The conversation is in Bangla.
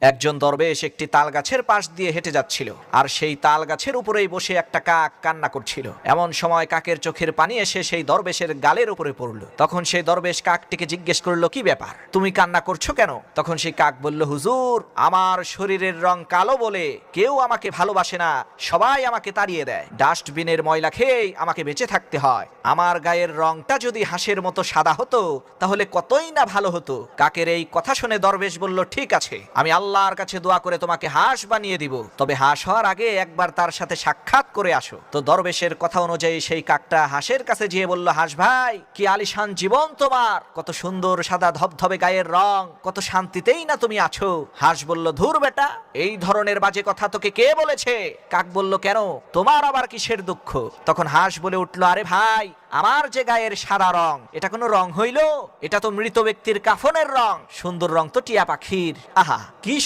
একজন দরবেশ একটি তাল গাছের পাশ দিয়ে হেঁটে যাচ্ছিল, আর সেই তাল গাছের উপরেই বসে একটা কাক কান্না করছিল। এমন সময় কাকের চোখের পানি এসে সেই দরবেশের গালের উপরে পড়ল। তখন সেই দরবেশ কাকটিকে জিজ্ঞেস করলো, কি ব্যাপার, তুমি কান্না করছো কেন? তখন সেই কাক বলল, হুজুর, আমার শরীরের রং কালো বলে কেউ আমাকে ভালোবাসে না, সবাই আমাকে তাড়িয়ে দেয়। ডাস্টবিনের ময়লা খেয়েই আমাকে বেঁচে থাকতে হয়। আমার গায়ের রংটা যদি হাঁসের মতো সাদা হতো তাহলে কতই না ভালো হতো। কাকের এই কথা শুনে দরবেশ বলল, ঠিক আছে, আমি আল্লাহর কাছে দোয়া করে তোমাকে হাঁস বানিয়ে দিব, তবে হাঁস হওয়ার আগে একবার তার সাথে সাক্ষাৎ করে আসো। তো দরবেশের কথা অনুযায়ী সেই কাকটা হাঁসের কাছে গিয়ে বলল, হাঁস ভাই, কি আলিশান জীবন তোমার, কত সুন্দর সাদা ধবধবে গায়ের রং, কত শান্তিতেই না তুমি আছো। হাঁস বলল, ধুর বেটা, এই ধরনের বাজে কথা তোকে কে বলেছে? কাক বলল, কেন, তোমার আবার কিসের দুঃখ? তখন হাঁস বলে উঠল, আরে ভাই, আমার যে গায়ের সাদা রং, এটা কোনো রং হইল? এটা তো মৃত ব্যক্তির কাফনের রং। সুন্দর রং তো টিয়া পাখির। আহা, কি